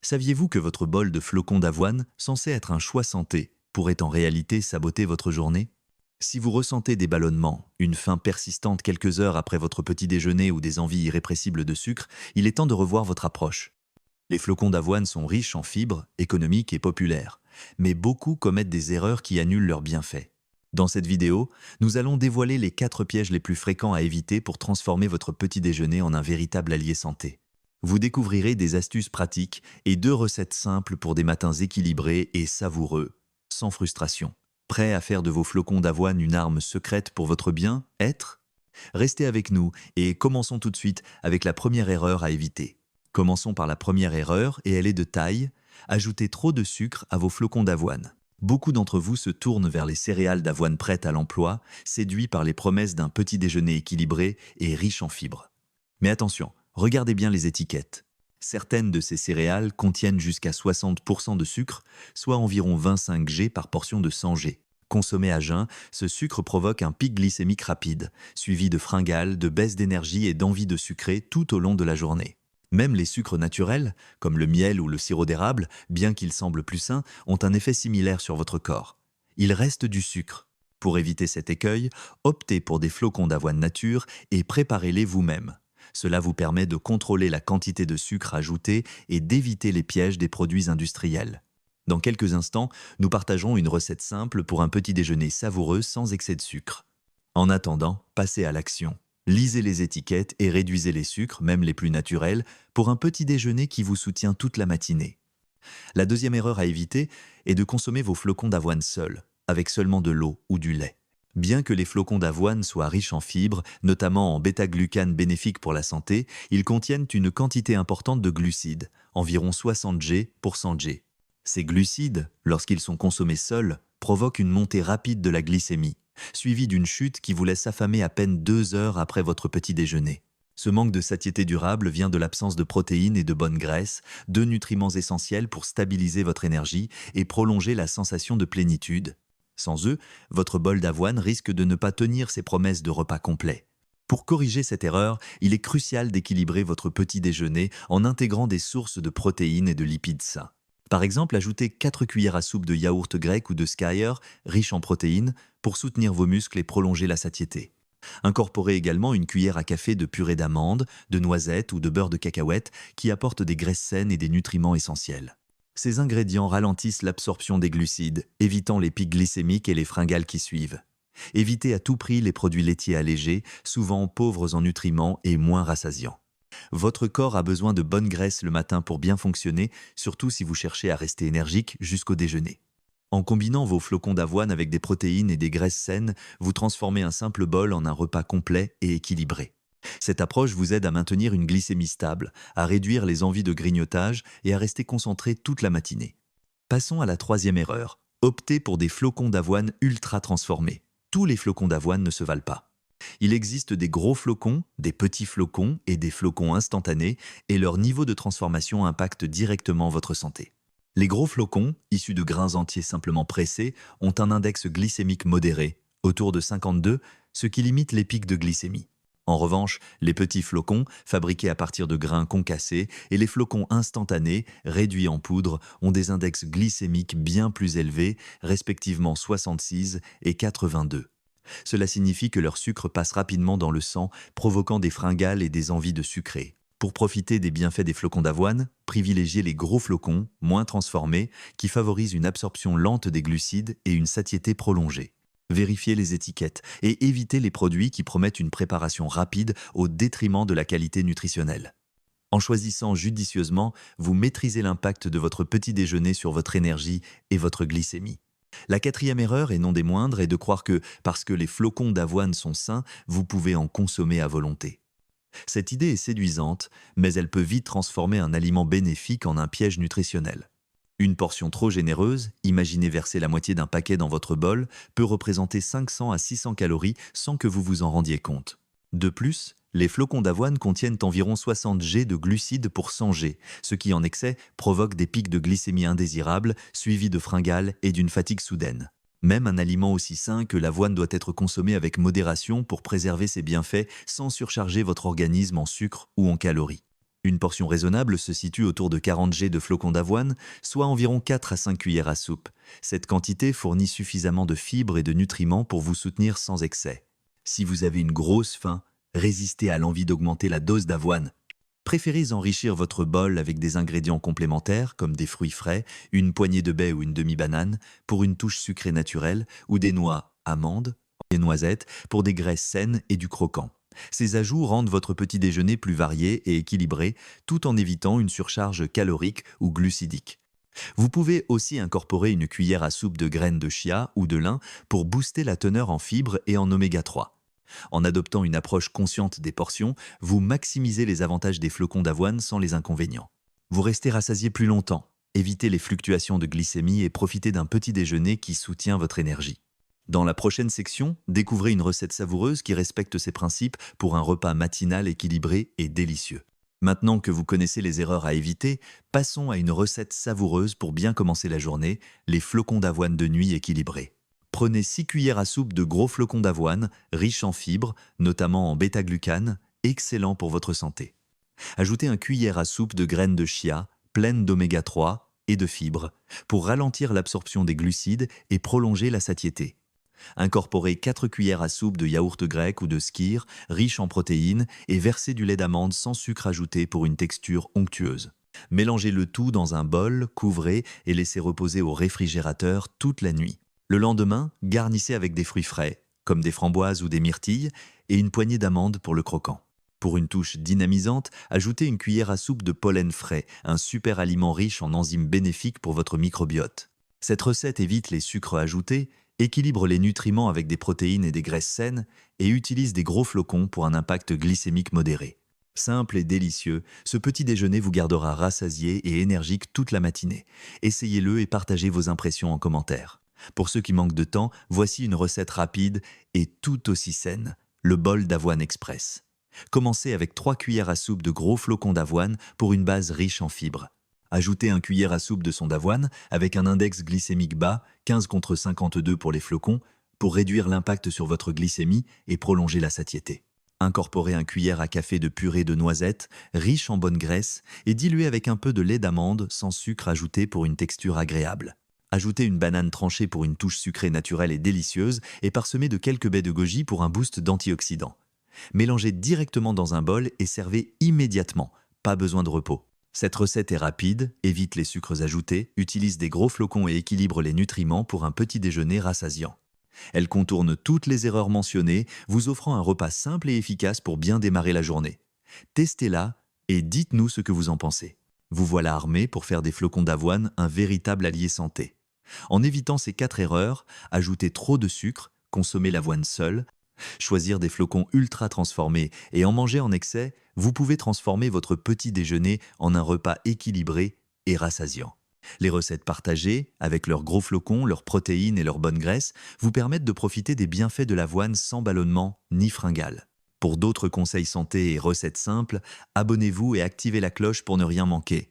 Saviez-vous que votre bol de flocons d'avoine, censé être un choix santé, pourrait en réalité saboter votre journée? Si vous ressentez des ballonnements, une faim persistante quelques heures après votre petit déjeuner ou des envies irrépressibles de sucre, il est temps de revoir votre approche. Les flocons d'avoine sont riches en fibres, économiques et populaires, mais beaucoup commettent des erreurs qui annulent leurs bienfaits. Dans cette vidéo, nous allons dévoiler les 4 pièges les plus fréquents à éviter pour transformer votre petit déjeuner en un véritable allié santé. Vous découvrirez des astuces pratiques et 2 recettes simples pour des matins équilibrés et savoureux, sans frustration. Prêt à faire de vos flocons d'avoine une arme secrète pour votre bien-être? Restez avec nous et commençons tout de suite avec la première erreur à éviter. Commençons par la première erreur et elle est de taille. Ajoutez trop de sucre à vos flocons d'avoine. Beaucoup d'entre vous se tournent vers les céréales d'avoine prêtes à l'emploi, séduits par les promesses d'un petit déjeuner équilibré et riche en fibres. Mais attention, regardez bien les étiquettes. Certaines de ces céréales contiennent jusqu'à 60% de sucre, soit environ 25 G par portion de 100 G. Consommé à jeun, ce sucre provoque un pic glycémique rapide, suivi de fringales, de baisse d'énergie et d'envie de sucrer tout au long de la journée. Même les sucres naturels, comme le miel ou le sirop d'érable, bien qu'ils semblent plus sains, ont un effet similaire sur votre corps. Il reste du sucre. Pour éviter cet écueil, optez pour des flocons d'avoine nature et préparez-les vous-même. Cela vous permet de contrôler la quantité de sucre ajoutée et d'éviter les pièges des produits industriels. Dans quelques instants, nous partageons une recette simple pour un petit déjeuner savoureux sans excès de sucre. En attendant, passez à l'action. Lisez les étiquettes et réduisez les sucres, même les plus naturels, pour un petit déjeuner qui vous soutient toute la matinée. La deuxième erreur à éviter est de consommer vos flocons d'avoine seuls, avec seulement de l'eau ou du lait. Bien que les flocons d'avoine soient riches en fibres, notamment en bêta-glucane bénéfique pour la santé, ils contiennent une quantité importante de glucides, environ 60 G pour 100 G. Ces glucides, lorsqu'ils sont consommés seuls, provoquent une montée rapide de la glycémie, suivie d'une chute qui vous laisse affamer à peine 2 heures après votre petit déjeuner. Ce manque de satiété durable vient de l'absence de protéines et de bonnes graisses, 2 nutriments essentiels pour stabiliser votre énergie et prolonger la sensation de plénitude. Sans eux, votre bol d'avoine risque de ne pas tenir ses promesses de repas complet. Pour corriger cette erreur, il est crucial d'équilibrer votre petit déjeuner en intégrant des sources de protéines et de lipides sains. Par exemple, ajoutez 4 cuillères à soupe de yaourt grec ou de skyr, riche en protéines, pour soutenir vos muscles et prolonger la satiété. Incorporez également une cuillère à café de purée d'amandes, de noisettes ou de beurre de cacahuète qui apportent des graisses saines et des nutriments essentiels. Ces ingrédients ralentissent l'absorption des glucides, évitant les pics glycémiques et les fringales qui suivent. Évitez à tout prix les produits laitiers allégés, souvent pauvres en nutriments et moins rassasiants. Votre corps a besoin de bonnes graisses le matin pour bien fonctionner, surtout si vous cherchez à rester énergique jusqu'au déjeuner. En combinant vos flocons d'avoine avec des protéines et des graisses saines, vous transformez un simple bol en un repas complet et équilibré. Cette approche vous aide à maintenir une glycémie stable, à réduire les envies de grignotage et à rester concentré toute la matinée. Passons à la troisième erreur. Optez pour des flocons d'avoine ultra transformés. Tous les flocons d'avoine ne se valent pas. Il existe des gros flocons, des petits flocons et des flocons instantanés, et leur niveau de transformation impacte directement votre santé. Les gros flocons, issus de grains entiers simplement pressés, ont un index glycémique modéré, autour de 52, ce qui limite les pics de glycémie. En revanche, les petits flocons, fabriqués à partir de grains concassés, et les flocons instantanés, réduits en poudre, ont des index glycémiques bien plus élevés, respectivement 66 et 82. Cela signifie que leur sucre passe rapidement dans le sang, provoquant des fringales et des envies de sucrer. Pour profiter des bienfaits des flocons d'avoine, privilégiez les gros flocons, moins transformés, qui favorisent une absorption lente des glucides et une satiété prolongée. Vérifiez les étiquettes et évitez les produits qui promettent une préparation rapide au détriment de la qualité nutritionnelle. En choisissant judicieusement, vous maîtrisez l'impact de votre petit déjeuner sur votre énergie et votre glycémie. La quatrième erreur, et non des moindres, est de croire que, parce que les flocons d'avoine sont sains, vous pouvez en consommer à volonté. Cette idée est séduisante, mais elle peut vite transformer un aliment bénéfique en un piège nutritionnel. Une portion trop généreuse, imaginez verser la moitié d'un paquet dans votre bol, peut représenter 500 à 600 calories sans que vous vous en rendiez compte. De plus, les flocons d'avoine contiennent environ 60 G de glucides pour 100 G, ce qui en excès provoque des pics de glycémie indésirables, suivis de fringales et d'une fatigue soudaine. Même un aliment aussi sain que l'avoine doit être consommé avec modération pour préserver ses bienfaits sans surcharger votre organisme en sucre ou en calories. Une portion raisonnable se situe autour de 40 g de flocons d'avoine, soit environ 4 à 5 cuillères à soupe. Cette quantité fournit suffisamment de fibres et de nutriments pour vous soutenir sans excès. Si vous avez une grosse faim, résistez à l'envie d'augmenter la dose d'avoine. Préférez enrichir votre bol avec des ingrédients complémentaires comme des fruits frais, une poignée de baies ou une demi-banane pour une touche sucrée naturelle, ou des noix, amandes et noisettes pour des graisses saines et du croquant. Ces ajouts rendent votre petit déjeuner plus varié et équilibré tout en évitant une surcharge calorique ou glucidique. Vous pouvez aussi incorporer une cuillère à soupe de graines de chia ou de lin pour booster la teneur en fibres et en oméga 3. En adoptant une approche consciente des portions, vous maximisez les avantages des flocons d'avoine sans les inconvénients. Vous restez rassasié plus longtemps, évitez les fluctuations de glycémie et profitez d'un petit déjeuner qui soutient votre énergie. Dans la prochaine section, découvrez une recette savoureuse qui respecte ses principes pour un repas matinal équilibré et délicieux. Maintenant que vous connaissez les erreurs à éviter, passons à une recette savoureuse pour bien commencer la journée, les flocons d'avoine de nuit équilibrés. Prenez 6 cuillères à soupe de gros flocons d'avoine, riches en fibres, notamment en bêta-glucane, excellent pour votre santé. Ajoutez un cuillère à soupe de graines de chia, pleines d'oméga 3 et de fibres, pour ralentir l'absorption des glucides et prolonger la satiété. Incorporez 4 cuillères à soupe de yaourt grec ou de skyr, riche en protéines, et versez du lait d'amande sans sucre ajouté pour une texture onctueuse. Mélangez le tout dans un bol, couvrez et laissez reposer au réfrigérateur toute la nuit. Le lendemain, garnissez avec des fruits frais, comme des framboises ou des myrtilles, et une poignée d'amandes pour le croquant. Pour une touche dynamisante, ajoutez une cuillère à soupe de pollen frais, un super aliment riche en enzymes bénéfiques pour votre microbiote. Cette recette évite les sucres ajoutés, équilibre les nutriments avec des protéines et des graisses saines, et utilise des gros flocons pour un impact glycémique modéré. Simple et délicieux, ce petit déjeuner vous gardera rassasié et énergique toute la matinée. Essayez-le et partagez vos impressions en commentaire. Pour ceux qui manquent de temps, voici une recette rapide et tout aussi saine, le bol d'avoine express. Commencez avec 3 cuillères à soupe de gros flocons d'avoine pour une base riche en fibres. Ajoutez un cuillère à soupe de son d'avoine avec un index glycémique bas, 15 contre 52 pour les flocons, pour réduire l'impact sur votre glycémie et prolonger la satiété. Incorporez un cuillère à café de purée de noisettes, riche en bonne graisse, et diluez avec un peu de lait d'amande sans sucre ajouté pour une texture agréable. Ajoutez une banane tranchée pour une touche sucrée naturelle et délicieuse et parsemée de quelques baies de goji pour un boost d'antioxydants. Mélangez directement dans un bol et servez immédiatement, pas besoin de repos. Cette recette est rapide, évite les sucres ajoutés, utilise des gros flocons et équilibre les nutriments pour un petit déjeuner rassasiant. Elle contourne toutes les erreurs mentionnées, vous offrant un repas simple et efficace pour bien démarrer la journée. Testez-la et dites-nous ce que vous en pensez. Vous voilà armé pour faire des flocons d'avoine un véritable allié santé. En évitant ces 4 erreurs, ajoutez trop de sucre, consommer l'avoine seule, choisir des flocons ultra transformés et en manger en excès, vous pouvez transformer votre petit déjeuner en un repas équilibré et rassasiant. Les recettes partagées, avec leurs gros flocons, leurs protéines et leurs bonnes graisses, vous permettent de profiter des bienfaits de l'avoine sans ballonnement ni fringales. Pour d'autres conseils santé et recettes simples, abonnez-vous et activez la cloche pour ne rien manquer.